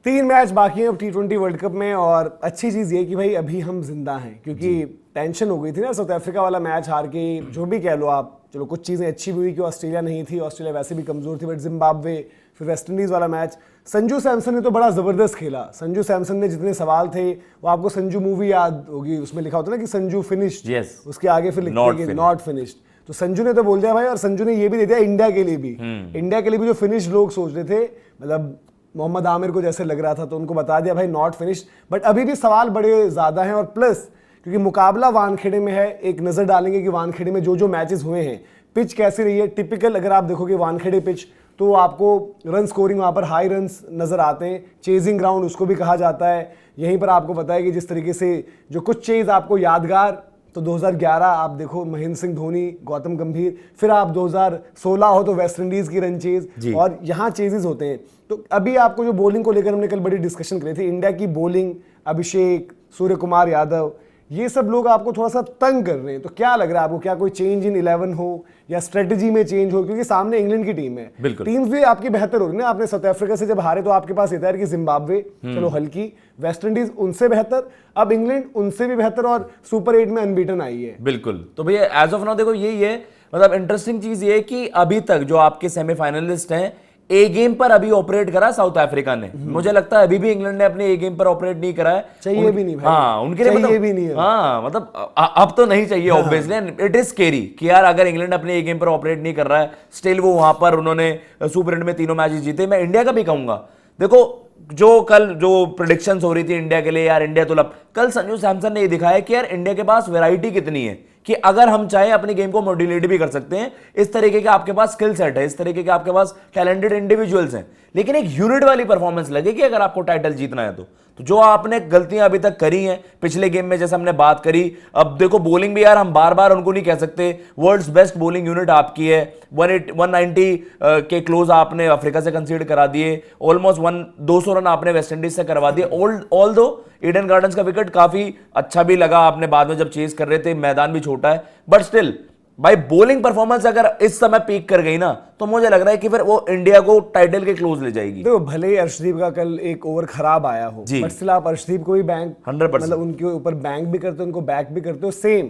3 match बाकी हैं अब T20 वर्ल्ड कप में, और अच्छी चीज़ ये कि भाई अभी हम जिंदा हैं, क्योंकि टेंशन हो गई थी ना साउथ अफ्रीका वाला मैच हार के, जो भी कह लो आप। चलो कुछ चीज़ें अच्छी भी हुई कि ऑस्ट्रेलिया नहीं थी, ऑस्ट्रेलिया वैसे भी कमज़ोर थी, बट जिम्बाब्वे, फिर वेस्ट इंडीज़ वाला मैच। संजू सैमसन ने तो बड़ा ज़बरदस्त खेला। संजू सैमसन ने जितने सवाल थे, वो आपको संजू मूवी याद होगी, उसमें लिखा होता ना कि संजू फिनिश्ड, उसके आगे फिर लिखते हैं नॉट फिनिश्ड। तो संजू ने तो बोल दिया भाई, और संजू ने ये भी दे दिया इंडिया के लिए भी। इंडिया के लिए भी जो फिनिश लोग सोच रहे थे, मतलब मोहम्मद आमिर को जैसे लग रहा था, तो उनको बता दिया भाई नॉट फिनिश्ड। बट अभी भी सवाल बड़े ज़्यादा हैं, और प्लस क्योंकि मुकाबला वानखेड़े में है, एक नज़र डालेंगे कि वानखेड़े में जो जो मैचेस हुए हैं, पिच कैसी रही है। टिपिकल अगर आप देखोगे वानखेड़े पिच, तो आपको रन स्कोरिंग वहाँ पर हाई रन्स नज़र आते हैं, चेजिंग ग्राउंड उसको भी कहा जाता है। यहीं पर आपको पता है कि जिस तरीके से जो कुछ चीज़ आपको यादगार, तो 2011 आप देखो महेंद्र सिंह धोनी, गौतम गंभीर, फिर आप 2016 हो तो वेस्ट इंडीज़ की रन चेज, और यहाँ चेजेस होते हैं। तो अभी आपको जो बॉलिंग को लेकर हमने कल बड़ी डिस्कशन करी थी, इंडिया की बॉलिंग, अभिषेक, सूर्य कुमार यादव, ये सब लोग आपको थोड़ा सा तंग कर रहे हैं। तो क्या लग रहा है आपको, क्या कोई चेंज इन 11 हो या स्ट्रेटजी में चेंज हो, क्योंकि सामने इंग्लैंड की टीम है। टीम्स भी आपकी बेहतर हो रही है ना। आपने साउथ अफ्रीका से जब हारे तो आपके पास इधर की जिम्बाब्वे चलो हल्की, वेस्ट इंडीज उनसे बेहतर, अब इंग्लैंड उनसे भी बेहतर, और सुपर 8 में अनबीटन आई है। बिल्कुल। तो भैया एज ऑफ नाउ देखो यही है, मतलब इंटरेस्टिंग चीज ये है कि अभी तक जो आपके सेमीफाइनलिस्ट हैं, ए गेम पर अभी ऑपरेट करा साउथ अफ्रीका ने। मुझे लगता है अभी भी इंग्लैंड ने अपने ए गेम पर ऑपरेट नहीं करा है। चाहिए भी नहीं भाई। हाँ, उनके लिए चाहिए भी नहीं है। हाँ, मतलब अब तो नहीं चाहिए ऑब्वियसली। इट इज स्केरी कि यार अगर इंग्लैंड अपने ए गेम पर ऑपरेट नहीं कर रहा है, स्टिल वो वहां पर उन्होंने सुपर 8 में तीनों मैचेस जीते। मैं इंडिया का भी कहूंगा, देखो जो कल जो प्रेडिक्शंस हो रही थी इंडिया के लिए, यार इंडिया तो कल संजू सैमसन ने ये दिखाया कि यार इंडिया के पास वैरायटी कितनी है, कि अगर हम चाहे अपनी गेम को मॉड्यूलेट भी कर सकते हैं। इस तरीके के आपके पास स्किल सेट है, इस तरीके के आपके पास टैलेंटेड इंडिविजुअल्स हैं, लेकिन एक यूनिट वाली परफॉर्मेंस लगेगी अगर आपको टाइटल जीतना है। तो जो आपने गलतियां अभी तक करी हैं पिछले गेम में, जैसे हमने बात करी, अब देखो बॉलिंग भी यार हम बार बार उनको नहीं कह सकते, वर्ल्ड्स बेस्ट बॉलिंग यूनिट आपकी है। 190 के क्लोज आपने अफ्रीका से कंसीड करा दिए, ऑलमोस्ट 200 रन आपने वेस्ट इंडीज से करवा दिए। ऑल दो ईडन गार्डन्स का विकेट काफी अच्छा भी लगा आपने बाद में जब चेस कर रहे थे, मैदान भी छोटा है, बट स्टिल भाई बॉलिंग परफॉर्मेंस अगर इस समय पीक कर गई ना, तो मुझे लग रहा है कि फिर वो इंडिया को टाइटल के क्लोज ले जाएगी। देखो भले ही अर्शदीप का कल एक ओवर खराब आया हो, बट स्टिल आप अर्शदीप को भी बैंक 100%, मतलब उनके ऊपर बैंक भी करते हो, उनको बैक भी करते हो, सेम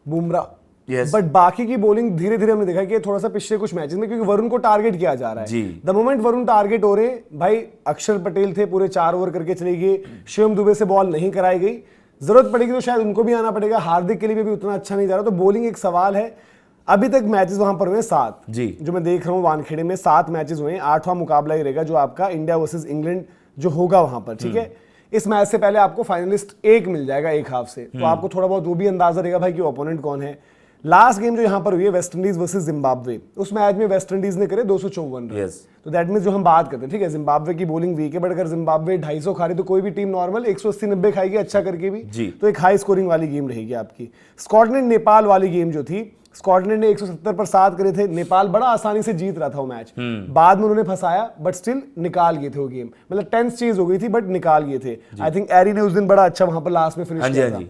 बुमराह। Yes. बट बाकी की बॉलिंग धीरे धीरे हमने देखा कि थोड़ा सा पिछले कुछ मैचेस में, क्योंकि वरुण को टारगेट किया जा रहा है। द मोमेंट वरुण टारगेट हो रहे हैं भाई, अक्षर पटेल थे पूरे 4 ओवर करके चले गए, शिवम दुबे से बॉल नहीं कराई गई, जरूरत पड़ेगी तो शायद उनको भी आना पड़ेगा। हार्दिक के लिए भी उतना अच्छा नहीं जा रहा, तो बॉलिंग एक सवाल है। अभी तक मैचेस वहां पर हुए 7 जो मैं देख रहा हूं वानखेड़े में 7 मैचेस हुए हैं। 8वां मुकाबला ही रहेगा जो आपका इंडिया वर्सेस इंग्लैंड जो होगा वहां पर, ठीक है। इस मैच से पहले आपको फाइनलिस्ट एक मिल जाएगा एक हाफ से, तो आपको थोड़ा बहुत वो भी अंदाजा रहेगा भाई कि ओपोनेंट कौन है। लास्ट गेम जो यहां पर हुई है वेस्ट इंडीज वर्सेस जिम्बाब्वे, उस मैच में वेस्ट इंडीज ने करे 254 रन। तो दैट मींस जो हम बात करते हैं, ठीक है, जिम्बाब्वे की बॉलिंग वीक है, बट अगर जिम्बाब्वे 250 खा रही तो कोई भी टीम नॉर्मल 180-90 खाएगी अच्छा करके भी, तो एक हाई स्कोरिंग वाली गेम रहेगी आपकी। स्कॉटलैंड नेपाल वाली गेम जो थी, स्कॉटलैंड ने 170 पर 7 करे थे, नेपाल बड़ा आसानी से जीत रहा था वो मैच, बाद में उन्होंने फंसाया बट स्टिल निकाल गए थे वो गेम। मतलब टेंस चीज हो गई थी बट निकाल गए थे। आई थिंक एरी ने उस दिन बड़ा अच्छा वहां पर लास्ट में फिनिश किया था,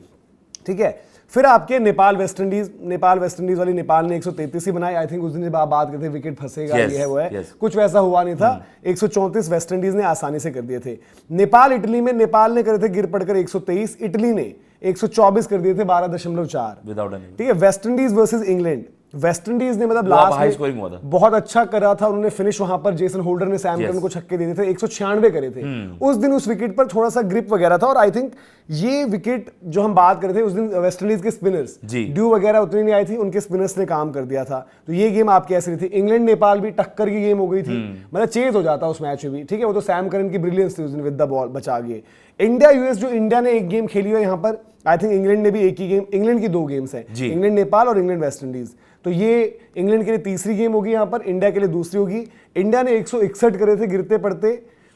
ठीक है। फिर आपके नेपाल वेस्ट इंडीज वाली नेपाल ने 133 ही बनाई। आई थिंक उस दिन जब आप बात करते विकेट फंसेगा, ये है वो है, कुछ वैसा हुआ नहीं था। 134 वेस्ट इंडीज ने आसानी से कर दिए थे। नेपाल इटली में नेपाल ने करे थे गिर पड़कर 123, इटली ने 124 कर दिए थे 12.4 विदाउट, ठीक है। West Indies versus England, West Indies ने मतलब लास्ट में बहुत अच्छा करा था उन्होंने फिनिश, वहां पर जेसन होल्डर ने सैम करन को छक्के दिए थे, 196 करे थे उस दिन। उस विकेट पर थोड़ा सा ग्रिप वगैरह था, और आई थिंक ये विकेट जो हम बात कर रहे थे उस दिन वेस्ट इंडीज के स्पिनर्स ड्यू वगैरह उतनी नहीं आई थी, उनके स्पिनर्स ने काम कर दिया था। तो ये गेम आपकी ऐसी रही थी। इंग्लैंड नेपाल भी टक्कर की गेम हो गई थी, मतलब चेज हो जाता उस मैच में भी, ठीक है। वो तो सैम करन की ब्रिलियंस थी उस दिन, विद द बॉल बचा गए। इंडिया यूएस जो इंडिया ने एक गेम खेली है यहाँ पर, आई थिंक इंग्लैंड ने भी एक ही गेम, इंग्लैंड की 2 गेम्स हैं, इंग्लैंड नेपाल और इंग्लैंड वेस्ट इंडीज। तो ये इंग्लैंड के लिए तीसरी गेम होगी यहाँ पर, इंडिया के लिए दूसरी होगी। इंडिया ने 161 करे थे गिरते पड़ते,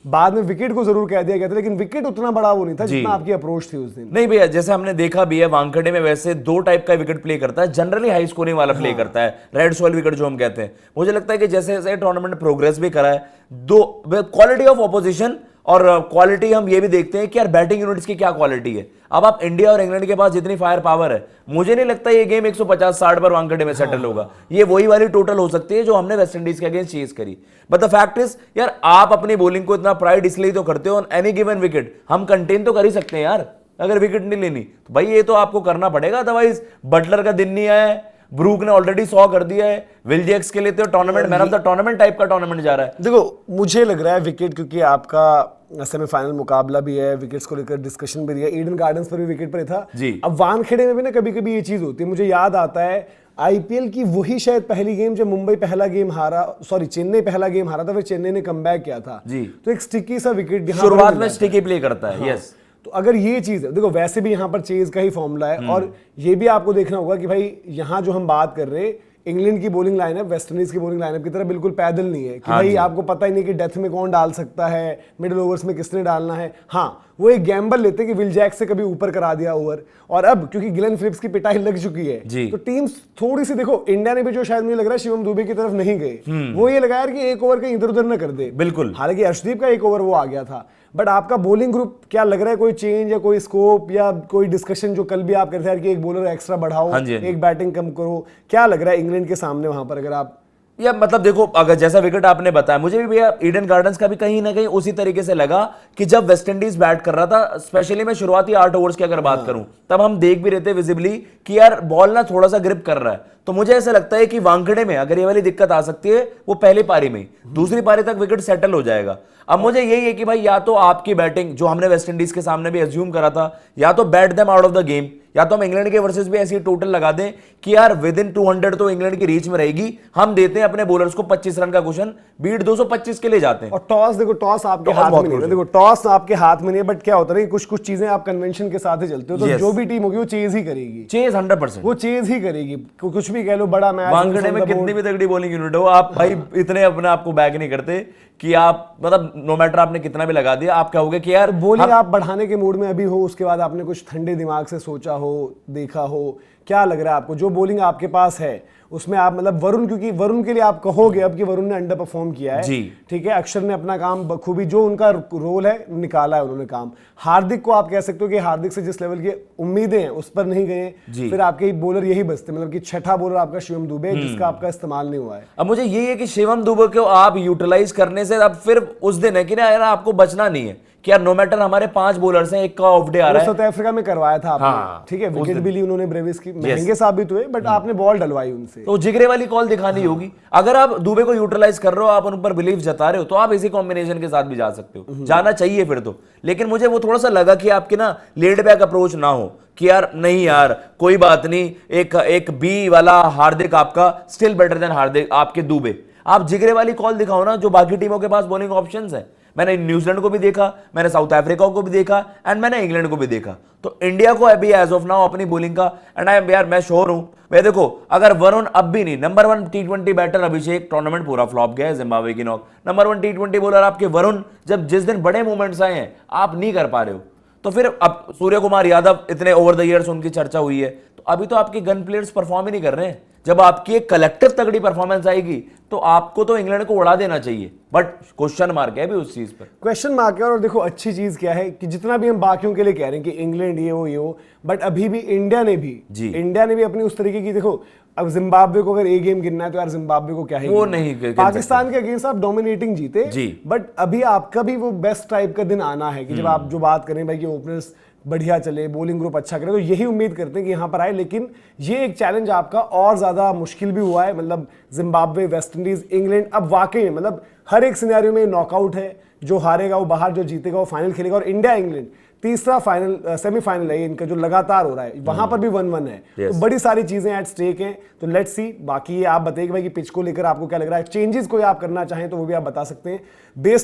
बाद में विकेट को जरूर कह दिया गया था, लेकिन विकेट उतना बड़ा वो नहीं था जितना आपकी अप्रोच थी उस दिन। नहीं भैया, जैसे हमने देखा भी है वानखेड़े में वैसे 2 टाइप का विकेट प्ले करता है, जनरली हाई स्कोरिंग वाला प्ले करता है, रेड सॉइल विकेट जो हम कहते हैं। मुझे लगता है कि जैसे जैसे टूर्नामेंट प्रोग्रेस भी करा है, 2 क्वालिटी ऑफ ऑपोजिशन और क्वालिटी हम ये भी देखते हैं कि यार बैटिंग यूनिट्स की क्या क्वालिटी है। अब आप इंडिया और इंग्लैंड के पास जितनी फायर पावर है, मुझे नहीं लगता ये गेम 150-60 पर वानखेड़े में सेटल होगा। ये वही वाली टोटल हो सकती है जो हमने वेस्ट इंडीज के अगेंस्ट चेज करी। बट द फैक्ट इज यार, आप अपनी बॉलिंग को इतना प्राइड इसलिए तो करते हो, ऑन एनी गिवन विकेट हम कंटेन तो कर ही सकते हैं यार। अगर विकेट नहीं लेनी तो भाई ये तो आपको करना पड़ेगा, अदरवाइज बटलर का दिन नहीं आया है, ब्रूक ने ऑलरेडी 100 कर दिया है, विल जैक्स के लिए तो tournament man of the tournament type का टूर्नामेंट जा रहा है। देखो मुझे लग रहा है विकेट, क्योंकि आपका सेमीफाइनल मुकाबला भी है, विकेट्स को लेकर डिस्कशन भी रही है, ईडन गार्डन्स पर भी विकेट पर था जी। अब वानखेड़े में भी ना कभी कभी ये चीज होती है। मुझे याद आता है आईपीएल की वही शायद पहली गेम जब मुंबई पहला गेम हारा, सॉरी चेन्नई पहला गेम हारा था, फिर चेन्नई ने कमबैक किया था जी। तो एक स्टिकी सा विकेट शुरुआत में स्टिकी प्ले करता है। यस, तो अगर ये चीज है, देखो वैसे भी यहाँ पर चेज का ही फॉर्मूला है, और ये भी आपको देखना होगा कि भाई यहाँ जो हम बात कर रहे हैं इंग्लैंड की बॉलिंग लाइनअप वेस्ट इंडीज की बॉलिंग लाइनअप की तरह बिल्कुल पैदल नहीं है कि भाई आपको पता ही नहीं कि डेथ में कौन डाल सकता है, मिडिल ओवर्स में किसने डालना है। हाँ, वो एक गैम्बल लेते कि विल जैक से कभी ऊपर करा दिया ओवर, और अब क्योंकि गिलेन फिलिप्स की पिटाई लग चुकी है तो टीम्स थोड़ी सी, देखो इंडिया ने भी जो शायद मुझे लग रहा है शिवम दुबे की तरफ नहीं गए, वो ये लगाया कि एक ओवर का इधर उधर न कर दे। बिल्कुल, हालांकि अर्शदीप का एक ओवर वो आ गया था, बट आपका बॉलिंग ग्रुप क्या लग रहा है, कोई चेंज या कोई स्कोप या कोई डिस्कशन जो कल भी आप करते हैं कि एक बॉलर एक्स्ट्रा बढ़ाओ, एक बैटिंग कम करो, क्या लग रहा है इंग्लैंड के सामने वहां पर? अगर आप या मतलब देखो, अगर जैसा विकेट आपने बताया, मुझे भी भैया ईडन गार्डन्स का भी कहीं ना कहीं उसी तरीके से लगा कि जब वेस्ट इंडीज बैट कर रहा था, स्पेशली मैं शुरुआती 8 ओवर्स की अगर बात करूं, तब हम देख भी रहे थे विजिबली कि यार बॉल ना थोड़ा सा ग्रिप कर रहा है। तो मुझे ऐसा लगता है कि वानखेड़े में अगर ये वाली दिक्कत आ सकती है वो पहली पारी में, दूसरी पारी तक विकेट सेटल हो जाएगा। अब मुझे यही है कि भाई या तो आपकी बैटिंग जो हमने वेस्ट इंडीज के सामने भी एज्यूम करा था, या तो bat them out of the game, या तो हम इंग्लैंड के वर्सेस भी ऐसी टोटल लगा दें कि यार विद इन 200 तो इंग्लैंड की रीच में रहेगी। हम देते हैं अपने बॉलर्स को 25 रन का कुशन, बीट 225 के लिए जाते हैं। और टॉस, देखो टॉस आपके हाथ में नहीं है, देखो टॉस आपके हाथ में नहीं है, बट क्या होता है कि कुछ चीजें आप कन्वेंशन के साथ ही चलते हो, तो जो भी टीम होगी वो चेज ही करेगी, चेज 100%, वो चेज ही करेगी। कुछ भी कह लो, बड़ा मैच, वानखेड़े में कितनी भी तगड़ी बॉलिंग यूनिट हो, आप भाई इतने अपने आप को बैक नहीं करते कि आप मतलब नो मैटर आपने कितना भी लगा दिया, आप कहोगे कि यार बॉलिंग आप बढ़ाने के मूड में अभी हो, उसके बाद आपने कुछ ठंडे दिमाग से सोचा हो, देखा हो, क्या लग रहा है आपको जो बॉलिंग आपके पास है उसमें आप मतलब वरुण, क्योंकि वरुण के लिए आप कहोगे अब कि वरुण ने अंडर परफॉर्म किया है, ठीक है, अक्षर ने अपना काम बखूबी जो उनका रोल है निकाला है उन्होंने काम। हार्दिक को आप कह सकते हो कि हार्दिक से जिस लेवल की उम्मीदें हैं उस पर नहीं गए, फिर आपके बॉलर यही बचते, मतलब कि छठा बॉलर आपका शिवम दुबे जिसका आपका इस्तेमाल नहीं हुआ है। अब मुझे यही है कि शिवम दुबे को आप यूटिलाइज करने से अब फिर उस दिन है कि ना यार आपको बचना नहीं है कि यार नो मैटर हमारे 5 बॉलर्स हैं, एक का ऑफ डे आ रहा है, साउथ अफ्रीका में करवाया था आपने, ठीक है, विकेट भी ली उन्होंने ब्रेविस की, महंगे साबित हुए, बट आपने बॉल डलवाई उनसे, तो जिगरे वाली कॉल दिखानी होगी। अगर आप दुबे को यूटिलाइज कर रहे हो, आप उन पर बिलीफ जता रहे हो, तो आप इसी कॉम्बिनेशन के साथ भी जा सकते हो, जाना चाहिए फिर तो। लेकिन मुझे वो थोड़ा सा लगा कि आपकी ना लेड बैक अप्रोच ना हो कि यार नहीं यार कोई बात नहीं, एक बी वाला हार्दिक आपका स्टिल बेटर देन हार्दिक आपके दुबे, आप जिगरे वाली कॉल दिखाओ ना, जो बाकी टीमों के पास बॉलिंग ऑप्शंस है। मैंने न्यूजीलैंड को भी देखा, मैंने साउथ अफ्रीका को भी देखा, एंड मैंने इंग्लैंड को भी देखा। तो इंडिया को अभी एज ऑफ नाउ अपनी बॉलिंग का, एंड आई एम यार मैं श्योर हूं, मैं देखो अगर वरुण अब भी नहीं, नंबर 1 T20 बैटर अभिषेक, टूर्नामेंट पूरा फ्लॉप गया है जिम्बाब्वे की नॉक, नंबर 1 T20 बॉलर आपके वरुण, जब जिस दिन बड़े मूवमेंट्स आए हैं आप नहीं कर पा रहे हो, तो फिर अब सूर्य कुमार यादव इतने ओवर द ईयर्स उनकी चर्चा हुई है, तो अभी तो आपके गन प्लेयर्स परफॉर्म ही नहीं कर रहे हैं। जब आपकी एक कलेक्टिव तगड़ी परफॉर्मेंस आएगी तो आपको तो इंग्लैंड को उड़ा देना चाहिए, बट क्वेश्चन मार्क है भी उस चीज पर, क्वेश्चन मार्क है। और देखो अच्छी चीज क्या है कि जितना भी हम बाकियों के लिए कह रहे हैं कि इंग्लैंड ये हो, बट अभी भी इंडिया ने भी अपनी उस तरीके की, देखो अब जिम्बाब्वे को अगर एक गेम गिनना है तो यार जिम्बाब्वे को क्या है, वो नहीं, पाकिस्तान के अगेंस्ट आप डोमिनेटिंग जीते, बट अभी आपका भी वो बेस्ट टाइप का दिन आना है कि जब आप जो बात करें भाई कि ओपनर्स बढ़िया चले, बॉलिंग ग्रुप अच्छा करे, तो यही उम्मीद करते हैं कि यहाँ पर आए। लेकिन ये एक चैलेंज आपका और ज्यादा मुश्किल भी हुआ है, मतलब जिम्बाब्वे, वेस्ट इंडीज, इंग्लैंड, अब वाकई में मतलब हर एक सिनेरियो में नॉकआउट है, जो हारेगा वो बाहर, जो जीतेगा वो फाइनल खेलेगा। और इंडिया इंग्लैंड तीसरा फाइनल सेमीफाइनल है इनका जो लगातार हो रहा है, वहां पर भी 1-1 है, तो बड़ी सारी चीजें एट स्टेक हैं। तो लेट्स सी, बाकी ये आप बताइए भाई कि पिच को लेकर आपको क्या लग रहा है, चेंजेस कोई आप करना चाहें तो वो भी आप बता सकते हैं बेस्ड